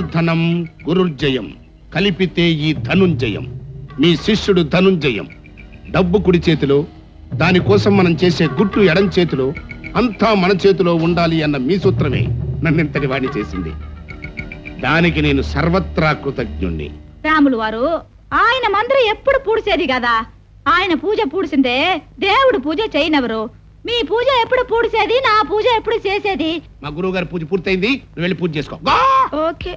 ధనుర్ధనం గురుర్జయం కలిపితే ఈ ధనుంజయం. మీ శిష్యుడు ధనుంజయం. డబ్బు కుడి చేతిలో, దానికోసం మనం చేసే గుట్టు ఎడం చేతిలో, అంతా మన చేతిలో ఉండాలి అన్న మీ సూత్రమే నన్నింతటి వాణి చేసింది. దానికి నేను సర్వత్రా కృతజ్ఞుణ్ణి. రాములు వారు ఆయన మందిరం ఎప్పుడు పూడ్చేది కదా, ఆయన పూజ పూడ్చిందే, దేవుడు పూజ చేయనవరు. మీ పూజ ఎప్పుడు పూడ్చేది, నా పూజ ఎప్పుడు చేసేది? మా గురువు గారి పూజ పూర్తయింది, నువ్వు వెళ్ళి పూజ చేసుకో. ఓకే.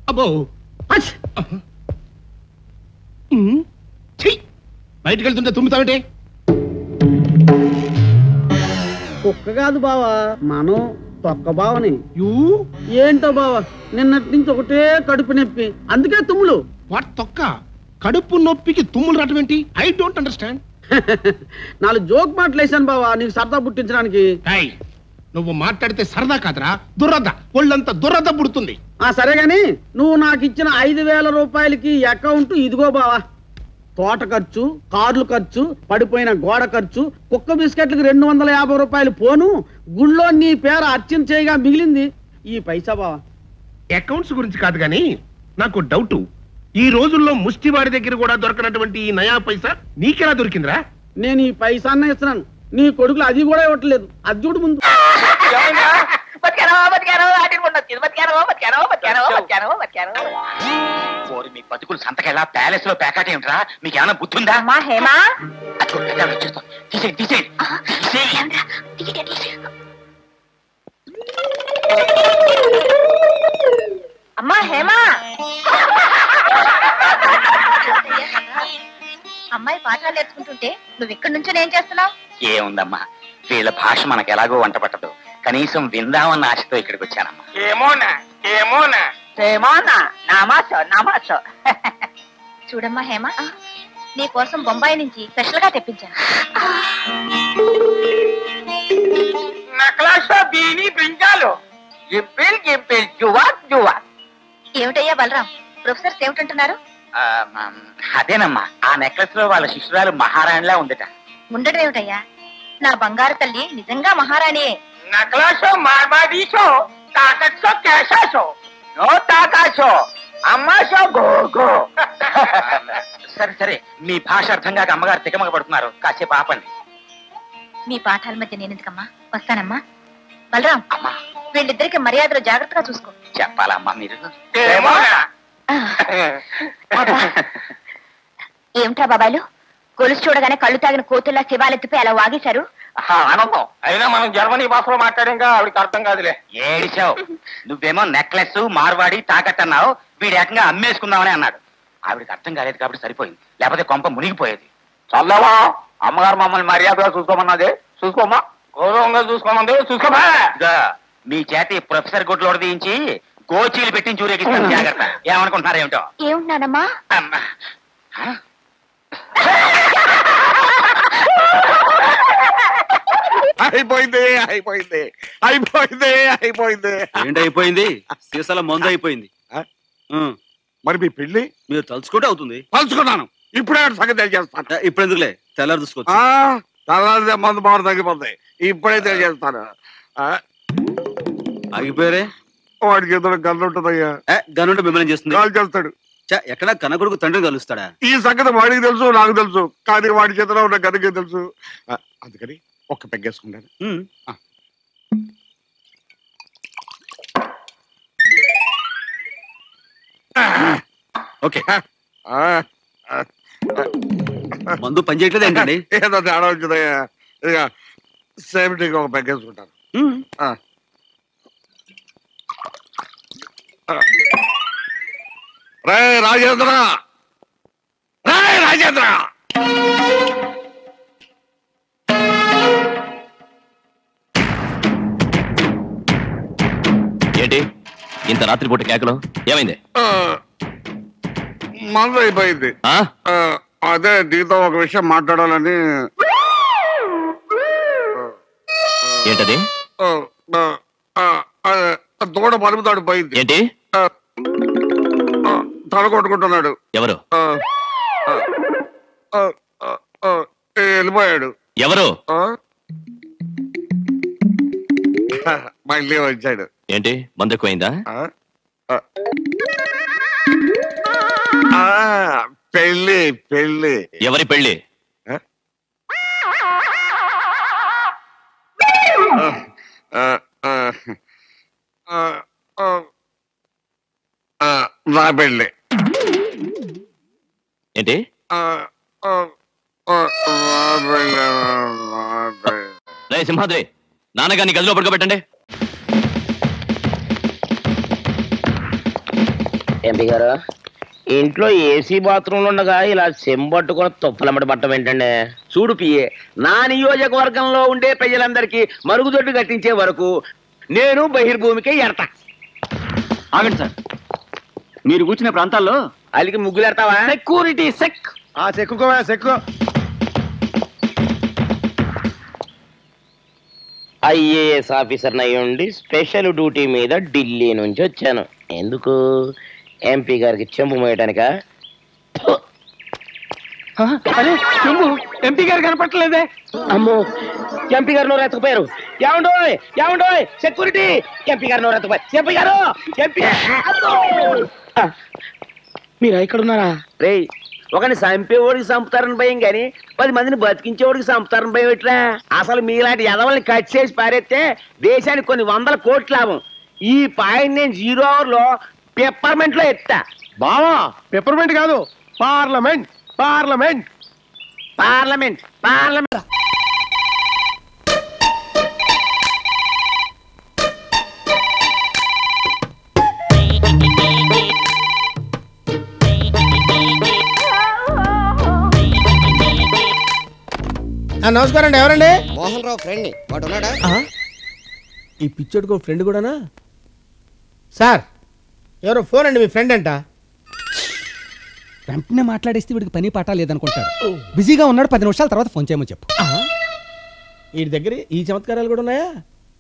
అబ్బో బయటికి వెళ్తుంటే తుమ్ముతావేంటి? కుక్క కాదు బావా, మనం తొక్క బావని. ఏంటో బావా, నిన్నటి నుంచి ఒకటే కడుపు నొప్పి, అందుకే తుమ్ములు. వాట్ తొక్క? కడుపు నొప్పికి తుమ్ములు రావటం ఏంటి? I don't understand. 4 జోక్ మాటలు వేసాను బావా, నీకు సరదా పుట్టించడానికి. నువ్వు మాట్లాడితే సరదా కాదురా, దురద. ఒళ్ళంతా దురద పుడుతుంది. సరే గాని నువ్వు నాకు ఇచ్చిన 5,000 రూపాయలకి అకౌంట్ ఇదిగో బావా. తోట ఖర్చు, కార్లు ఖర్చు, పడిపోయిన గోడ ఖర్చు, కుక్క బిస్కెట్లకు 250 రూపాయలు పోను, గుళ్ళో నీ పేరు అర్చన చేయగా మిగిలింది ఈ పైసా బావా. అకౌంట్స్ గురించి కాదు గాని నాకు డౌట్, ఈ రోజుల్లో ముష్టివాడి దగ్గర కూడా దొరకనటువంటి ఈ నయా పైసా నీకెలా దొరికిందిరా? నేను ఈ పైసాన్న ఇస్తున్నాను, నీ కొడుకులు అది కూడా ఇవ్వట్లేదు. అది చూడు ముందు. మీ బతుకులు సంతకెళ్ళా ప్యాలెస్ లో ప్యాకెట్ ఏమిట్రా? మీకు ఏమైనా బుద్ధి ఉందా? అమ్మా హేమా, అమ్మాయి పాఠాలు నేర్చుకుంటుంటే నువ్వు ఇక్కడి నుంచో ఏం చేస్తున్నావు? ఏముందమ్మా, వీళ్ళ భాష మనకు ఎలాగో వంట పట్టదు, కనీసం విందామన్న ఆశతో ఇక్కడికి వచ్చానమ్మా. చూడమ్మా హేమ, నీ కోసం బొంబాయి నుంచి స్పెషల్ గా తెప్పించాను. ఏమిటయ్యా బలరాం, ప్రొఫెసర్స్ ఏమిటంటున్నారు? అదేనమ్మా, ఆ నెక్లెస్ లో వాళ్ళ శిష్యురాలు మహారాణిలా ఉందట. ఉండడం ఏమిటయ్యా, నా బంగారు తల్లి నిజంగా మహారాణి. సరే సరే, మీ భాష అర్థం కాక అమ్మగారు తికమక పడుతున్నారు, కాసేపు ఆపండి. మీ పాఠాల మధ్య నేనెందుకమ్మా, వస్తానమ్మా. బలరాం, వీళ్ళిద్దరికి మర్యాదలు జాగ్రత్తగా చూసుకో. చెప్పాలమ్మా మీరు. ఏమిటా బాబాలు, గొలుసు చూడగానే కళ్ళు తాగిన కోతుల్లా శివాలెత్తిపోయి అలా వాగేశారు? ఆనందం. అయినా మనం జర్మనీ భాషలో మాట్లాడాక ఆవిడకి అర్థం కాదులే. ఏడిచావు నువ్వేమో నెక్లెస్ మార్వాడి తాకట్టన్నావు, వీడు ఏకంగా అమ్మేసుకుందామని అన్నాడు. ఆవిడకి అర్థం కాలేదు కాబట్టి సరిపోయింది, లేకపోతే కొంప మునిగిపోయేది. చల్లవా, అమ్మగారు మమ్మల్ని మర్యాదగా చూసుకోమన్నది, చూసుకోమా. గౌరవంగా చూసుకోమంది, చూసుకోమా. మీ చేతి ప్రొఫెసర్ గుడ్లు తీయించి గోచీలు పెట్టించి చూరేగిస్తాను, జాగ్రత్త. ఏమనుకుంటున్నారు ఏమిటో? ఏముంటున్నానమ్మా? అయిపోయింది అయిపోయింది అయిపోయింది అయిపోయింది. ఏంటైపోయింది? సీసాల మందు అయిపోయింది. మరి మీ పెళ్లి మీరు తలుచుకుంటే అవుతుంది. తలుచుకున్నాను, ఇప్పుడే సంగతి తెలియజేస్తాను. ఇప్పుడు ఎందుకులే, తెల్లారు చూసుకోవచ్చు. తెల్లారితే మందు బాగా తగ్గిపోతుంది, ఇప్పుడే తెలియజేస్తాను. ఆగిపోయారే? వాడికి ఏదో గన్ను ఉంటుందయ్యా. గన్నుంటే మిమ్మల్ని చేస్తుంది, కాల్ చేస్తాడు. ఎక్కడ కన్న కొడుకు తండ్రి కలుస్తాడా? ఈ సంగతి వాడికి తెలుసు, నాకు తెలుసు, కానీ వాడి చేతిలో ఉన్న గనుకే తెలుసు. అందుకని ఒక్క పెగ్గేసుకుంటాను. ఓకే. మందు పని చేయట్లేదు ఏంటండి? ఏదో తేడా వచ్చిందయ్యా. ఇక సేఫ్టీగా ఒక పెగ్గేసుకుంటాను. రే రాజేంద్ర, రే రాజేంద్ర, ఏంటి ఇంత రాత్రిపూట కేకలు? ఏమైంది? మందు అయిపోయింది. అదే నీతో ఒక విషయం మాట్లాడాలని. ఏంటది? దూడ మలుపుతాడు పోయింది. ఏంటి? తల కొట్టుకుంటున్నాడు. ఎవరు? వెళ్ళిపోయాడు. ఎవరు? మళ్ళీ వచ్చాడు. ఏంటి మందు ఎక్కువైందా? పెళ్ళి పెళ్ళి. ఎవరి పెళ్లి? నా పెళ్ళి. ఏంటి? సింహాద్రి, నాన్నగారిని గదిలో పడుకోబెట్టండి. ఎంపీ గారు, ఇంట్లో ఏసీ బాత్రూమ్లు ఉండగా ఇలా చెంబట్టుకుని తుప్పలమ్మడి పట్టం ఏంటండి? చూడు పిఏ, నా నియోజకవర్గంలో ఉండే ప్రజలందరికీ మరుగుదొడ్డు కట్టించే వరకు నేను బహిర్భూమికే ఎడతా. ఆగండి సార్, మీరు కూర్చున్న ప్రాంతాల్లో అలికి ముగ్గులు ఎడతావా? సెక్యూరిటీ సెక్ చెక్కుకోవా చెక్కు. ఐఏఎస్ ఆఫీసర్ అయ్యుండి స్పెషల్ డ్యూటీ మీద ఢిల్లీ నుంచి వచ్చాను. ఎందుకు? ఎంపీ గారికి చెంబు మోయటానిక? చెంబు ఎంపీ గారు కనపట్టలేదే. అమ్మో, ఎంపీ గారు నోరు ఎత్తుకుపోయారు. ఏమండోయ్ ఏమండోయ్, సెక్యూరిటీ, ఎంపీ గారు నోరు ఎత్తుకుపోయారు. ఎంపీ గారు, ఎంపీ మీరు ఇక్కడ ఉన్నారా? రే, ఒకని చంపేవాడికి చంపుతారని భయం గాని 10 మందిని బతికించేవాడికి చంపుతారని భయం ఎట్లా? అసలు మీలాంటి ఎదవల్ని కట్ చేసి పారేస్తే దేశానికి కొన్ని 100 కోట్ల లాభం. ఈ పాయింట్ నేను 0 అవర్లో పెప్పర్మెంట్ లో ఎత్తా. బావా, పెప్పర్మెంట్ కాదు, పార్లమెంట్ పార్లమెంట్ పార్లమెంట్ పార్లమెంట్. నమస్కారం అండి. ఎవరండి? మోహన్ రావు ఫ్రెండ్. వాడు ఉన్నాడా? ఈ పిచ్చోడికి ఫ్రెండ్ కూడానా? సార్, ఎవరో ఫోన్ అండి, మీ ఫ్రెండ్ అంట. వెంటనే మాట్లాడేస్తే వీడికి పని పాట లేదనుకుంటాడు. బిజీగా ఉన్నాడు, 10 నిమిషాల తర్వాత ఫోన్ చేయమని చెప్పు. వీడి దగ్గర ఈ చమత్కారాలు కూడా ఉన్నాయా?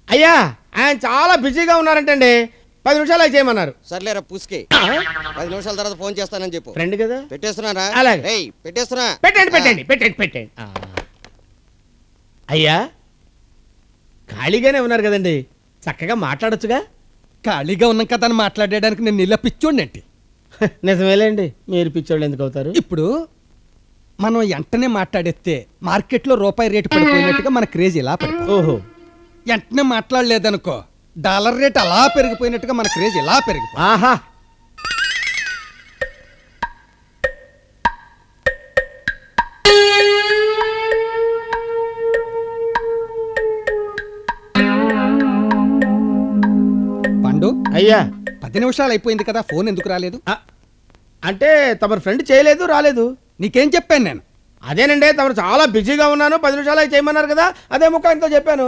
అయ్యా, ఆయన చాలా బిజీగా ఉన్నారంటండి, 10 నిమిషాలు అవి చేయమన్నారు. సర్లేరా పూసుకి, 10 నిమిషాల తర్వాత ఫోన్ చేస్తానని చెప్పు. ఫ్రెండ్ కదా. పెట్టేస్తున్నారా? అలాగే. పెట్టేస్తున్నా. పెట్టండి పెట్టండి పెట్టండి పెట్టండి. అయ్యా, ఖాళీగానే ఉన్నారు కదండి, చక్కగా మాట్లాడొచ్చుగా. ఖాళీగా ఉన్నాం కదా అని మాట్లాడడానికి నేను ఇలా పిచ్చోండి. నిజమేలేండి, మీరు పిచ్చోళ్ళు ఎందుకు అవుతారు? ఇప్పుడు మనం వెంటనే మాట్లాడేస్తే మార్కెట్లో రూపాయి రేటు పడిపోయినట్టుగా మన క్రేజ్ ఇలా పడిపోయింది. ఓహో, వెంటనే మాట్లాడలేదనుకో డాలర్ రేట్ అలా పెరిగిపోయినట్టుగా మన క్రేజ్ ఇలా పెరిగిపోయింది. ఆహా, పండు అయ్యా, 10 నిమిషాలు అయిపోయింది కదా, ఫోన్ ఎందుకు రాలేదు? అంటే తమరు ఫ్రెండ్ చేయలేదు, రాలేదు. నీకేం చెప్పాను నేను? అదేనండి, తమరు చాలా బిజీగా ఉన్నాను, 10 నిమిషాలు అవి చేయమన్నారు కదా, అదే ముఖం ఎంతో చెప్పాను.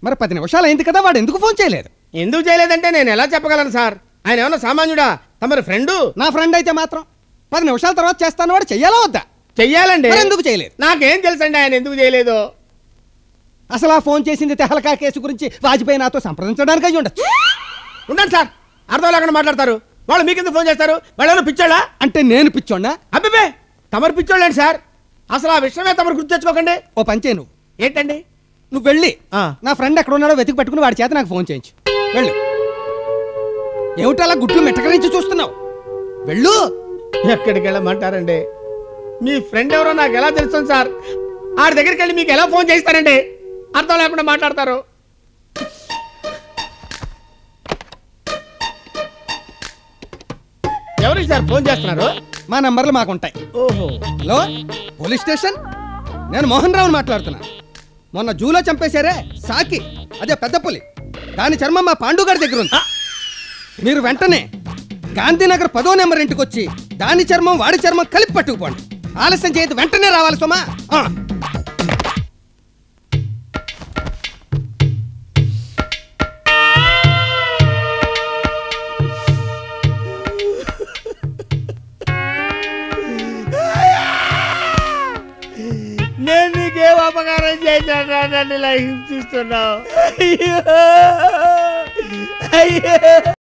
మరి 10 నిమిషాలు అయింది కదా, వాడు ఎందుకు ఫోన్ చేయలేదు? ఎందుకు చేయలేదంటే నేను ఎలా చెప్పగలను సార్? ఆయన ఏమన్నా సామాన్యుడా? తమరి ఫ్రెండ్. నా ఫ్రెండ్ అయితే మాత్రం 10 నిమిషాల తర్వాత చేస్తాను, వాడు చెయ్యాలా వద్దా? చెయ్యాలండి. ఎందుకు చేయలేదు? నాకేం తెలుసండి ఆయన ఎందుకు చేయలేదు. అసలు ఆ ఫోన్ చేసింది తెహలకా కేసు గురించి వాజ్పేయి నాతో సంప్రదించడానికి అయ్యి ఉండొచ్చు. ఉండండి సార్, అర్థం లేకుండా మాట్లాడతారు. వాళ్ళు మీకెందుకు ఫోన్ చేస్తారు? వాళ్ళు ఏమైనా పిచ్చోళ్ళా? అంటే నేను పిచ్చోన్నా? అబ్బే, తమరు పిచ్చోళ్ళండి సార్. అసలు ఆ విషయమే తమరు గుర్తు తెచ్చుకోకండి. ఓ పంచే, నువ్వు ఏంటండి? నువ్వు వెళ్ళి నా ఫ్రెండ్ ఎక్కడ ఉన్నాడో వెతికి పట్టుకుని వాడి చేత నాకు ఫోన్ చేయించు. వెళ్ళు. ఏమిటి అలా గుడ్లు మెట్టకరించి చూస్తున్నావు? వెళ్ళు. ఎక్కడికి వెళ్ళమంటారండి? మీ ఫ్రెండ్ ఎవరో నాకు ఎలా తెలుస్తుంది సార్? ఆడి దగ్గరికి వెళ్ళి మీకు ఎలా ఫోన్ చేస్తారండి? అర్థం లేకుండా మాట్లాడతారు. ఎవరు సార్ ఫోన్ చేస్తున్నారు? మా నంబర్లు మాకుంటాయి. ఓహో. హలో, పోలీస్ స్టేషన్, నేను మోహన్ రావుని మాట్లాడుతున్నా. మొన్న జూలో చంపేశారే సాకి, అదే పెద్ద పులి, దాని చర్మం మా పాండుగారి దగ్గర ఉంది. మీరు వెంటనే గాంధీనగర్ 10వ నెంబర్ ఇంటికి వచ్చి దాని చర్మం వాడి చర్మం కలిపి పట్టుకుపోండి. ఆలస్యం చేయదు, వెంటనే రావాలి సోమా. నేను నీకేం అపకారం చేశాను? నన్ను ఇలా హింసిస్తున్నావు. అయ్యో.